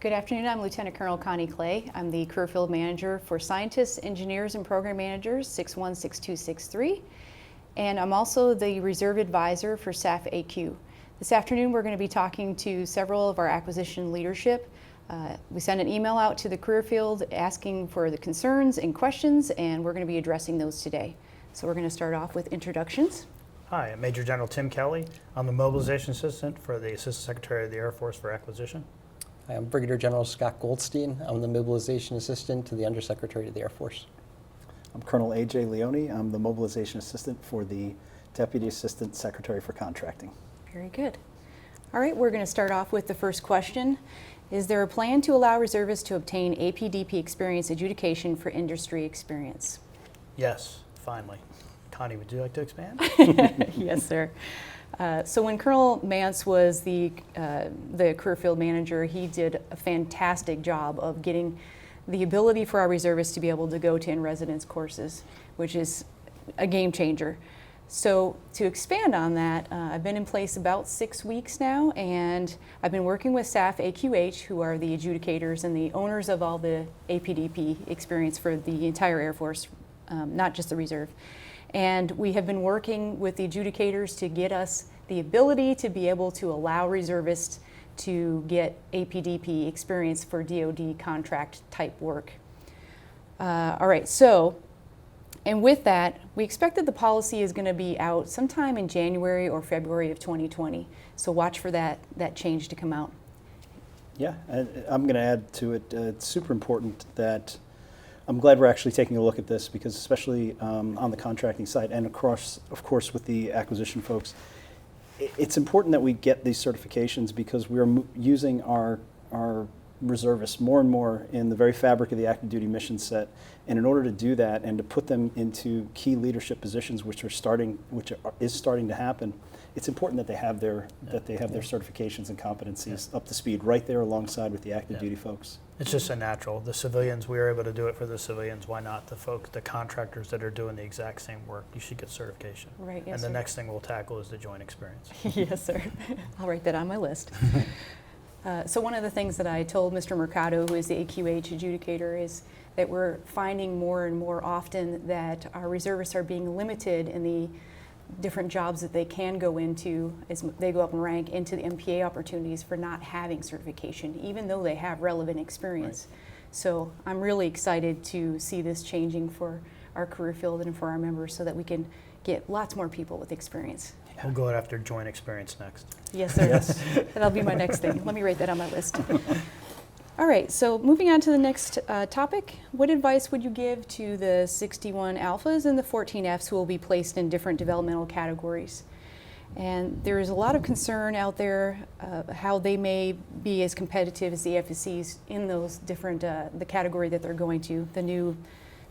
Good afternoon, I'm Lt Col Connie Clay. I'm the Career Field Manager for Scientists, Engineers, and Program Managers 616263. And I'm also the Reserve Advisor for SAF AQ. This afternoon we're going to be talking to several of our acquisition leadership. We sent an email out to the career field asking for the concerns and questions, and we're going to be addressing those today. So we're going to start off with introductions. Hi, I'm Maj Gen Tim Kelly. I'm the Mobilization Assistant for the Assistant Secretary of the Air Force for Acquisition. Hi, I'm Brigadier General Scott Goldstein. I'm the Mobilization Assistant to the Undersecretary of the Air Force. I'm Col AJ Leone. I'm the Mobilization Assistant for the Deputy Assistant Secretary for Contracting. Very good. All right, we're going to start off with the first question. Is there a plan to allow reservists to obtain APDP experience adjudication for industry experience? Yes, finally. Connie, would you like to expand? Yes, sir. So when Colonel Mance was the career field manager, he did a fantastic job of getting the ability for our reservists to be able to go to in-residence courses, which is a game changer. So to expand on that, I've been in place about 6 weeks now, and I've been working with SAF AQH, who are the adjudicators and the owners of all the APDP experience for the entire Air Force, not just the reserve. And we have been working with the adjudicators to get us the ability to be able to allow reservists to get APDP experience for DoD contract type work. All right, so, and with that, we expect that the policy is going to be out sometime in January or February of 2020. So watch for that change to come out. Yeah, I'm going to add to it, it's super important that I'm glad we're actually taking a look at this, because especially on the contracting side and across, of course, with the acquisition folks, it's important that we get these certifications, because we're using our reservists more and more in the very fabric of the active duty mission set. And in order to do that and to put them into key leadership positions, which is starting to happen, it's important that they have their certifications and competencies up to speed right there alongside with the active duty folks. It's just a natural. The civilians, we were able to do it for the civilians. Why not the contractors that are doing the exact same work? You should get certification. Right, yes, and the sir. next thing we'll tackle is the joint experience. Yes, sir. I'll write that on my list. So one of the things that I told Mr. Mercado, who is the AQH adjudicator, is that we're finding more and more often that our reservists are being limited in the different jobs that they can go into as they go up in rank into the MPA opportunities for not having certification, even though they have relevant experience. Right. So I'm really excited to see this changing for our career field and for our members, so that we can get lots more people with experience. We'll go after joint experience next. Yes, sir. Yes. That'll be my next thing. Let me write that on my list. All right, so moving on to the next topic, what advice would you give to the 61 alphas and the 14 Fs who will be placed in different developmental categories? And there is a lot of concern out there how they may be as competitive as the AFSCs in those different, the category that they're going to, the new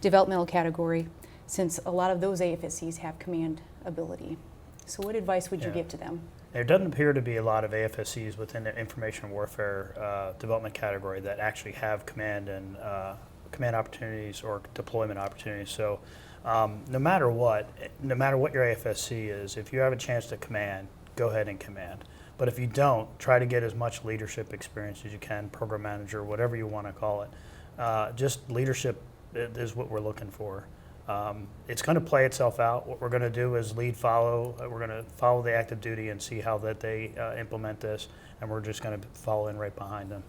developmental category, since a lot of those AFSCs have command ability. So what advice would you give to them? There doesn't appear to be a lot of AFSCs within the information warfare development category that actually have command and command opportunities or deployment opportunities. So no matter what your AFSC is, if you have a chance to command, go ahead and command. But if you don't, try to get as much leadership experience as you can, program manager, whatever you want to call it. Just leadership is what we're looking for. It's going to play itself out. What we're going to do is follow. We're going to follow the active duty and see how that they implement this, and we're just going to follow in right behind them.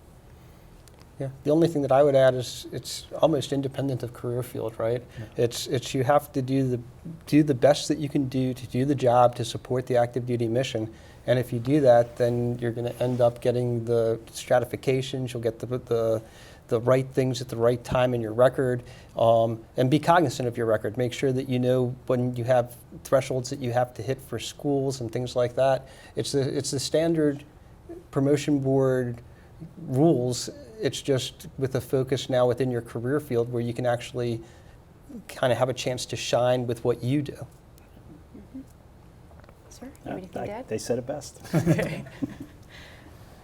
Yeah. The only thing that I would add is it's almost independent of career field, right? Yeah. It's you have to do the best that you can do to do the job to support the active duty mission, and if you do that, then you're going to end up getting the stratifications. You'll get the right things at the right time in your record, and be cognizant of your record. Make sure that you know when you have thresholds that you have to hit for schools and things like that. It's the standard promotion board rules. It's just with a focus now within your career field where you can actually kind of have a chance to shine with what you do. Mm-hmm. Sir, you have anything to add? They said it best.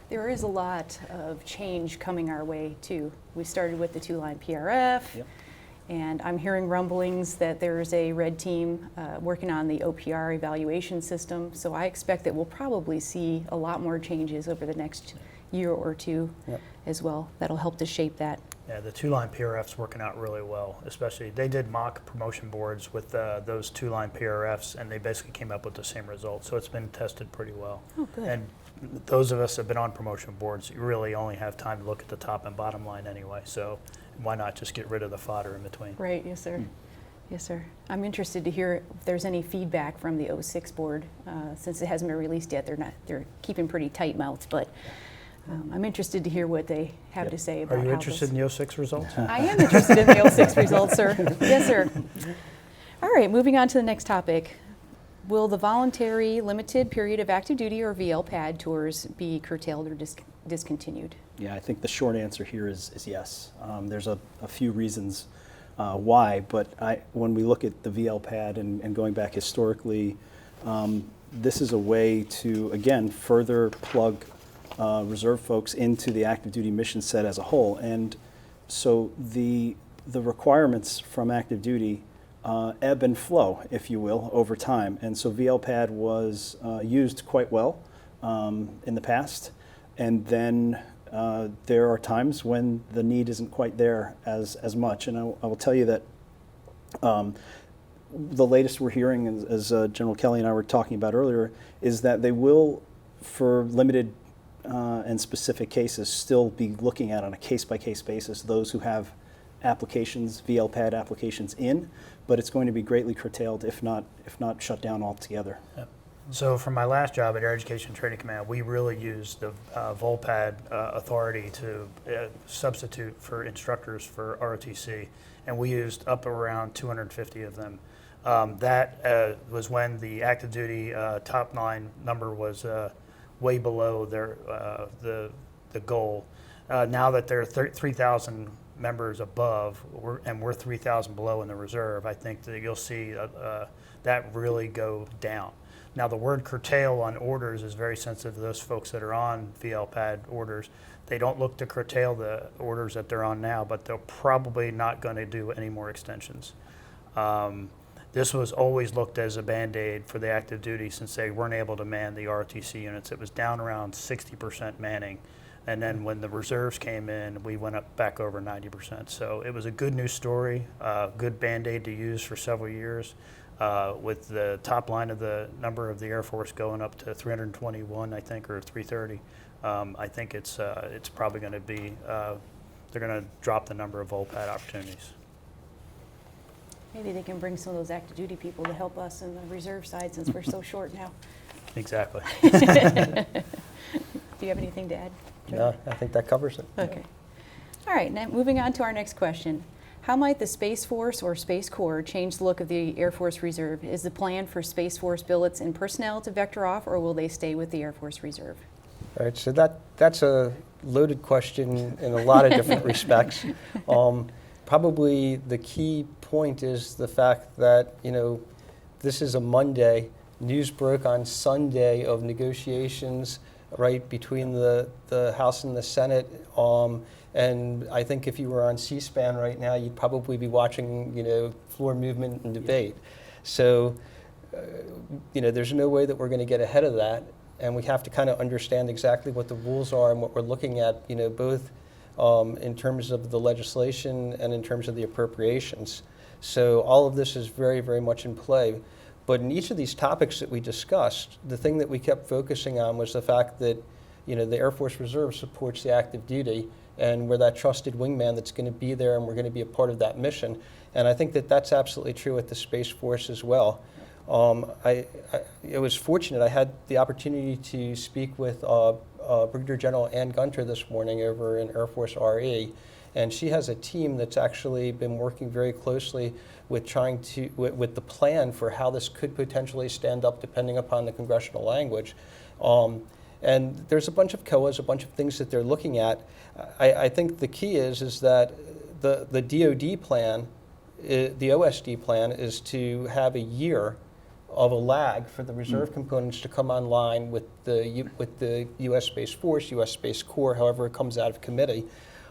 There is a lot of change coming our way, too. We started with the 2-line PRF, yep. And I'm hearing rumblings that there's a red team working on the OPR evaluation system, so I expect that we'll probably see a lot more changes over the next year or two Yep. as well. That'll help to shape that. Yeah, the two-line PRF's working out really well, especially, they did mock promotion boards with those two-line PRFs, and they basically came up with the same results, so it's been tested pretty well. Oh, good. And those of us that have been on promotion boards, you really only have time to look at the top and bottom line anyway, so why not just get rid of the fodder in between? Right, yes, sir. Yes, sir. I'm interested to hear if there's any feedback from the 06 board. Since it hasn't been released yet, they're keeping pretty tight mouths, but I'm interested to hear what they have to say about Are how you interested in the 06 results? I am interested in the 06 results, sir. Yes, sir. All right, moving on to the next topic. Will the voluntary limited period of active duty or VLPAD tours be curtailed or discontinued? Yeah, I think the short answer here is yes. There's a few reasons why, but when we look at the VLPAD and going back historically, this is a way to, again, further plug reserve folks into the active duty mission set as a whole. And so the requirements from active duty ebb and flow, if you will, over time. And so VLPAD was used quite well in the past. And then there are times when the need isn't quite there as much. And I will tell you that the latest we're hearing, as General Kelly and I were talking about earlier, is that they will, for limited and specific cases, still be looking at on a case-by-case basis those who have applications, VLPAD applications in, but it's going to be greatly curtailed, if not shut down altogether. Yep. So for my last job at Air Education Training Command, we really used the VLPAD authority to substitute for instructors for ROTC, and we used up around 250 of them. That was when the active duty top line number was way below their the goal. Now that they're 3,000 members above, we're 3,000 below in the reserve, I think that you'll see that really go down. Now the word curtail on orders is very sensitive to those folks that are on VLPAD orders. They don't look to curtail the orders that they're on now, but they're probably not going to do any more extensions. This was always looked as a Band-Aid for the active duty since they weren't able to man the ROTC units. It was down around 60% manning. And then when the reserves came in, we went up back over 90%. So it was a good news story, good Band-Aid to use for several years. With the top line of the number of the Air Force going up to 321, I think, or 330, I think it's probably going to be, they're going to drop the number of VLPAD opportunities. Maybe they can bring some of those active duty people to help us in the reserve side since we're so short now. Exactly. Do you have anything to add? No, I think that covers it. Okay. All right, now moving on to our next question. How might the Space Force or Space Corps change the look of the Air Force Reserve? Is the plan for Space Force billets and personnel to vector off, or will they stay with the Air Force Reserve? All right, so that's a loaded question in a lot of different respects. Probably the key point is the fact that, this is a Monday. News broke on Sunday of negotiations, right, between the House and the Senate. And I think if you were on C-SPAN right now, you'd probably be watching, floor movement and debate. So, there's no way that we're going to get ahead of that. And we have to kind of understand exactly what the rules are and what we're looking at, both in terms of the legislation and in terms of the appropriations. So all of this is very, very much in play. But in each of these topics that we discussed, the thing that we kept focusing on was the fact that, the Air Force Reserve supports the active duty, and we're that trusted wingman that's going to be there, and we're going to be a part of that mission. And I think that that's absolutely true with the Space Force as well. I was fortunate. I had the opportunity to speak with Brigadier General Ann Gunter this morning over in Air Force RE, and she has a team that's actually been working very closely with with the plan for how this could potentially stand up depending upon the congressional language. And there's a bunch of COAs, a bunch of things that they're looking at. I think the key is that the DoD plan, the OSD plan, is to have a year of a lag for the reserve components to come online with the U.S. Space Force, U.S. Space Corps, however it comes out of committee.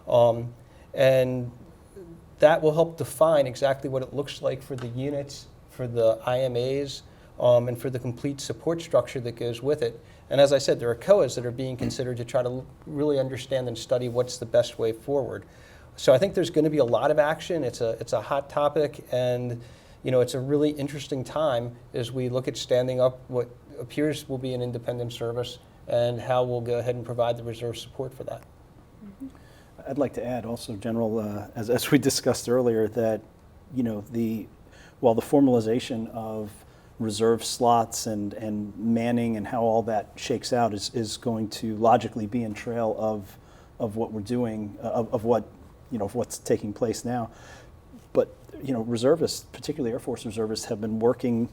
And that will help define exactly what it looks like for the units, for the IMAs, and for the complete support structure that goes with it. And as I said, there are COAs that are being considered to try to really understand and study what's the best way forward. So I think there's going to be a lot of action. It's a hot topic, and it's a really interesting time as we look at standing up what appears will be an independent service and how we'll go ahead and provide the reserve support for that. I'd like to add also, General, as we discussed earlier, that while the formalization of reserve slots and manning and how all that shakes out is going to logically be in trail of what we're doing, of what's taking place now. But reservists, particularly Air Force reservists, have been working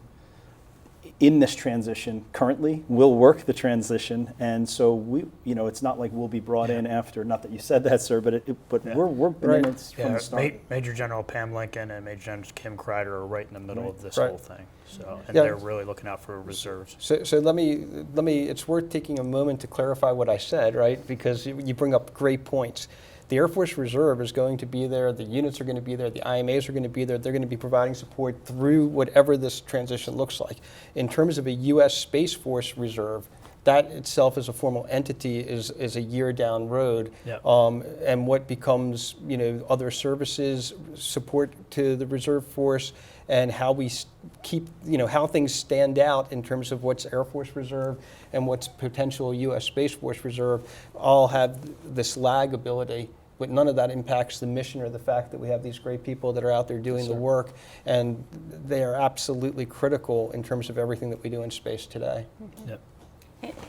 in this transition currently, will work the transition, and so it's not like we'll be brought in after. Not that you said that, sir, but we're been in it from the start. Major General Pam Lincoln and Major General Kim Kreider are right in the middle of this Right. whole thing. So, and they're really looking out for reserves. So let me. It's worth taking a moment to clarify what I said, right? Because you bring up great points. The Air Force Reserve is going to be there, the units are going to be there, the IMAs are going to be there, they're going to be providing support through whatever this transition looks like. In terms of a U.S. Space Force Reserve, that itself as a formal entity is a year down road. Yep. And what becomes, other services, support to the Reserve Force, and how we keep, how things stand out in terms of what's Air Force Reserve and what's potential U.S. Space Force Reserve, all have this lag ability. But none of that impacts the mission or the fact that we have these great people that are out there doing the work, and they are absolutely critical in terms of everything that we do in space today. Mm-hmm. Yep.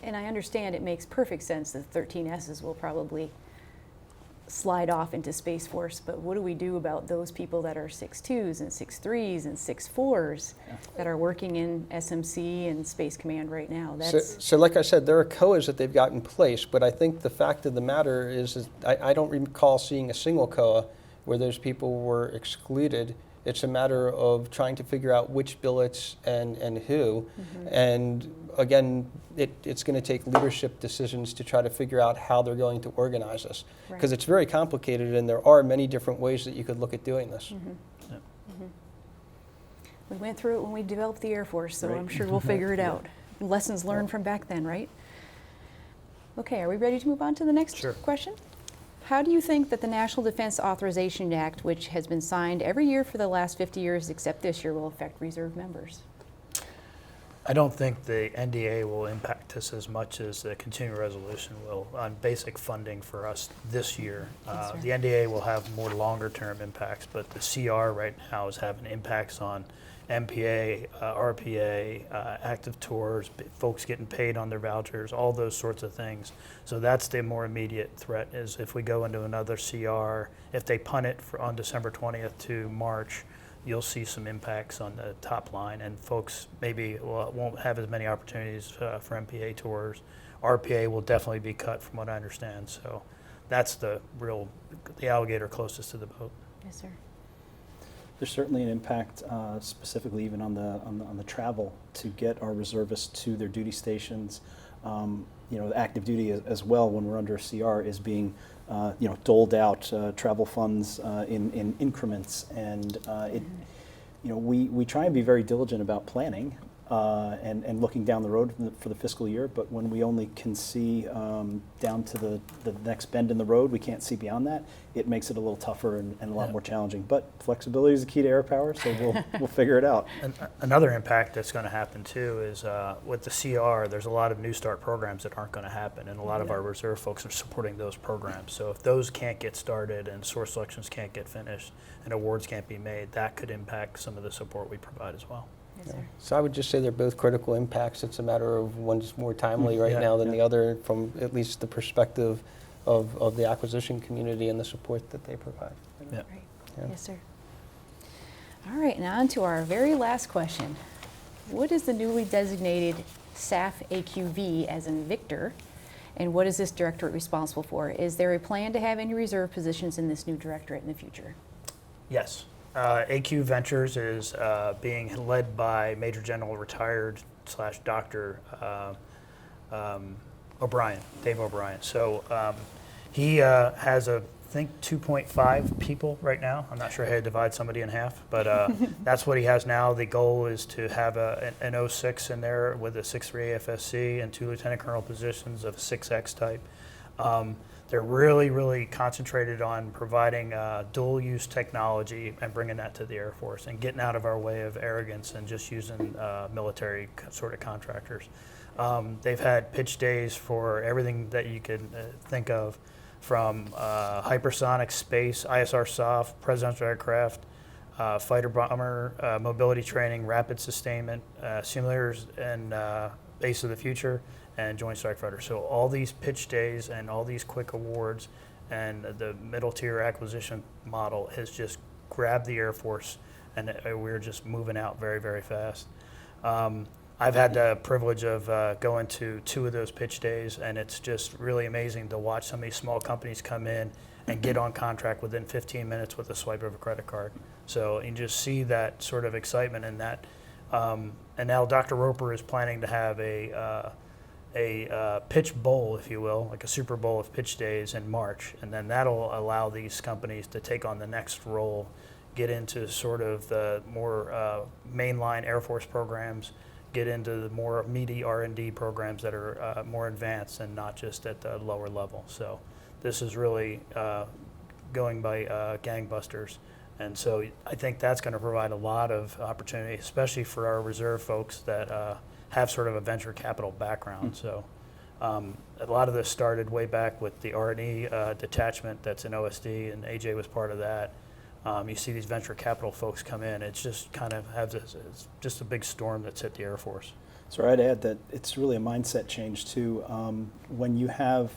And I understand it makes perfect sense that 13Ss will probably slide off into Space Force, but what do we do about those people that are 6.2s and 6.3s and 6.4s that are working in SMC and Space Command right now? So like I said, there are COAs that they've got in place, but I think the fact of the matter is I don't recall seeing a single COA where those people were excluded. It's a matter of trying to figure out which billets and who. Mm-hmm. And again, it's going to take leadership decisions to try to figure out how they're going to organize this. Because it's very complicated, and there are many different ways that you could look at doing this. Mm-hmm. Yeah. Mm-hmm. We went through it when we developed the Air Force, so I'm sure we'll figure it out. Lessons learned from back then, right? Okay, are we ready to move on to the next question? How do you think that the National Defense Authorization Act, which has been signed every year for the last 50 years except this year, will affect reserve members? I don't think the NDAA will impact us as much as the continuing resolution will on basic funding for us this year. The NDAA will have more longer-term impacts, but the CR right now is having impacts on MPA, RPA, active tours, folks getting paid on their vouchers, all those sorts of things. So that's the more immediate threat, is if we go into another CR, if they punt it on December 20th to March, you'll see some impacts on the top line, and folks maybe won't have as many opportunities for MPA tours. RPA will definitely be cut from what I understand. So that's the alligator closest to the boat. Yes, sir. There's certainly an impact, specifically even on the travel to get our reservists to their duty stations. The active duty as well, when we're under a CR, is being doled out travel funds in increments, and we try and be very diligent about planning and looking down the road for the fiscal year. But when we only can see down to the next bend in the road, we can't see beyond that. It makes it a little tougher and a lot more challenging. But flexibility is the key to air power, so we'll figure it out. And another impact that's going to happen too is with the CR, there's a lot of New Start programs that aren't going to happen, and a lot of our reserve folks are supporting those programs. So if those can't get started and source selections can't get finished and awards can't be made, that could impact some of the support we provide as well. Yes, sir. So I would just say they're both critical impacts. It's a matter of one's more timely right now than the other, from at least the perspective of the acquisition community and the support that they provide. Right. Yeah. Yes, sir. All right, now on to our very last question. What is the newly designated SAF AQV, as in Victor, and what is this directorate responsible for? Is there a plan to have any reserve positions in this new directorate in the future? Yes. AQ Ventures is being led by Major General retired / Dr. O'Brien, Dave O'Brien. So he has a think 2.5 people right now. I'm not sure how to divide somebody in half, but that's what he has now. The goal is to have an 06 in there with a 6.3 AFSC and 2 lieutenant colonel positions of 6X type. They're really, really concentrated on providing dual-use technology and bringing that to the Air Force and getting out of our way of arrogance and just using military sort of contractors. They've had pitch days for everything that you could think of, from hypersonic space, ISR soft, presidential aircraft, fighter bomber, mobility training, rapid sustainment, simulators, and base of the future, and Joint Strike Fighter. So all these pitch days and all these quick awards and the middle tier acquisition model has just grabbed the Air Force, and we're just moving out very, very fast. I've had the privilege of going to 2 of those pitch days, and it's just really amazing to watch some of these small companies come in and get on contract within 15 minutes with a swipe of a credit card. So you just see that sort of excitement in that. And now Dr. Roper is planning to have a pitch bowl, if you will, like a Super Bowl of pitch days in March, and then that'll allow these companies to take on the next role, get into sort of the more mainline Air Force programs, get into the more meaty R&D programs that are more advanced and not just at the lower level. So this is really going by gangbusters. And so I think that's going to provide a lot of opportunity, especially for our reserve folks that have sort of a venture capital background. So a lot of this started way back with the R&E detachment that's in OSD, and AJ was part of that. You see these venture capital folks come in. It's just kind of it's just a big storm that's hit the Air Force. So I'd add that it's really a mindset change too. When you have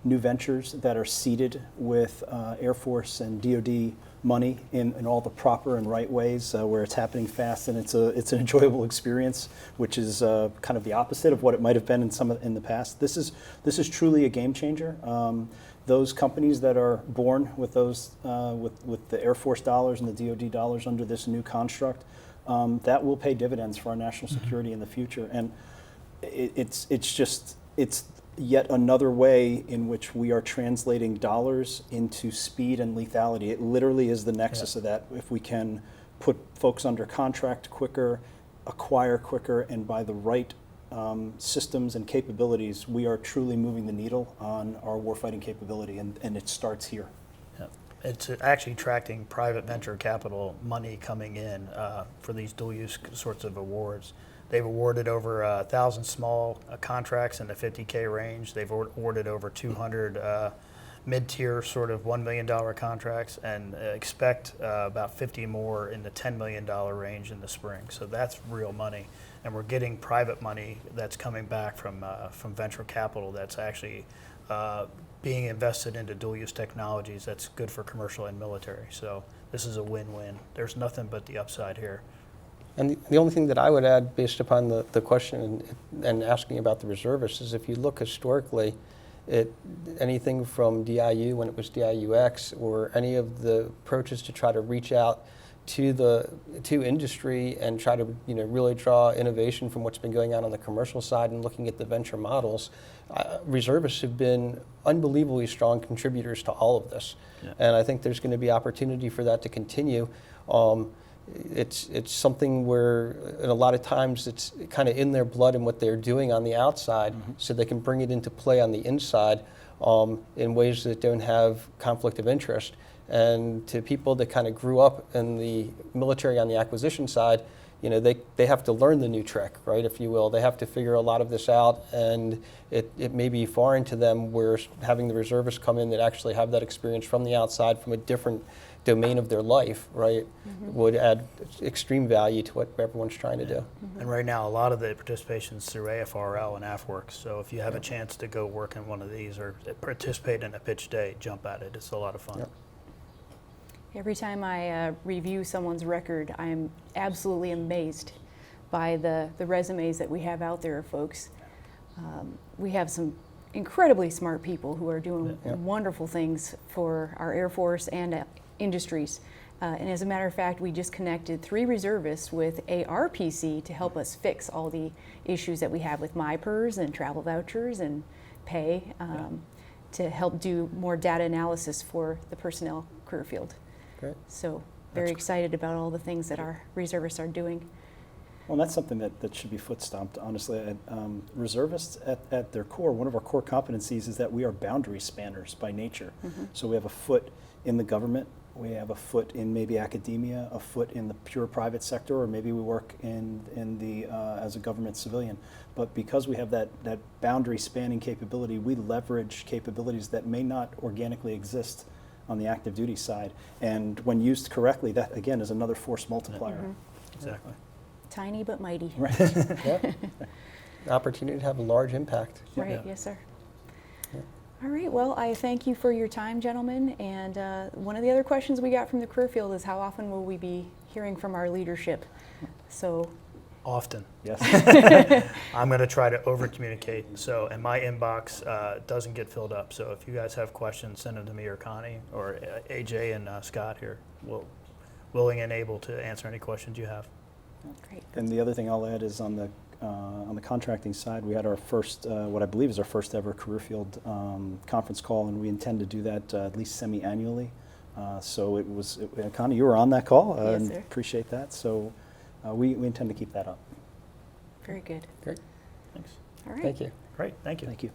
new ventures that are seeded with Air Force and DoD money in all the proper and right ways, where it's happening fast and it's an enjoyable experience, which is kind of the opposite of what it might have been in the past. This is truly a game changer. Those companies that are born with those with the Air Force dollars and the DoD dollars under this new construct, that will pay dividends for our national security in the future. And it's yet another way in which we are translating dollars into speed and lethality. It literally is the nexus of that. If we can put folks under contract quicker, acquire quicker, and by the right systems and capabilities, we are truly moving the needle on our warfighting capability, and it starts here. Yeah. It's actually attracting private venture capital money coming in for these dual-use sorts of awards. They've awarded over 1,000 small contracts in the 50K range. They've awarded over 200 mid-tier sort of $1 million contracts, and expect about 50 more in the $10 million range in the spring. So that's real money. And we're getting private money that's coming back from venture capital that's actually being invested into dual-use technologies that's good for commercial and military. So this is a win-win. There's nothing but the upside here. And the only thing that I would add, based upon the question and asking about the reservists, is if you look historically at anything from DIU, when it was DIUX, or any of the approaches to try to reach out to industry and try to really draw innovation from what's been going on the commercial side and looking at the venture models, reservists have been unbelievably strong contributors to all of this. Yeah. And I think there's going to be opportunity for that to continue. It's something where, and a lot of times, it's kind of in their blood and what they're doing on the outside, so they can bring it into play on the inside in ways that don't have conflict of interest. And to people that kind of grew up in the military on the acquisition side, they have to learn the new trick, right, if you will. They have to figure a lot of this out, and it may be foreign to them, where having the reservists come in that actually have that experience from the outside, from a different domain of their life, right, would add extreme value to what everyone's trying to do. And right now, a lot of the participation is through AFRL and AFWorks. So if you have a chance to go work in one of these or participate in a pitch day, jump at it. It's a lot of fun. Yep. Every time I review someone's record, I am absolutely amazed by the resumes that we have out there, folks. We have some incredibly smart people who are doing wonderful things for our Air Force and industries. And as a matter of fact, we just connected 3 reservists with ARPC to help us fix all the issues that we have with MyPERS and travel vouchers and pay. to help do more data analysis for the personnel career field. Great. So very That's excited about all the things that our reservists are doing. Well, that's something that should be foot stomped, honestly. Reservists, at their core, one of our core competencies is that we are boundary spanners by nature. So we have a foot in the government, we have a foot in maybe academia, a foot in the pure private sector, or maybe we work in the as a government civilian. But because we have that boundary spanning capability, we leverage capabilities that may not organically exist on the active duty side. And when used correctly, that again is another force multiplier. Exactly. Tiny but mighty. Right. Yeah. Opportunity to have a large impact. Right, Yeah. yes, sir. Yeah. All right, well, I thank you for your time, gentlemen. And one of the other questions we got from the career field is how often will we be hearing from our leadership? So, Often. Yes. I'm going to try to over-communicate. So, and my inbox doesn't get filled up. So if you guys have questions, send them to me or Connie or AJ and Scott here. We'll willing and able to answer any questions you have. great. And the other thing I'll add is on the contracting side, we had our first, what I believe is our first ever career field conference call, and we intend to do that at least semi-annually. So it was, Connie, you were on that call, Yes, and sir. appreciate that. So we intend to keep that up. Very good. Great. Thanks. All right. Thank you. Great. Thank you. Thank you.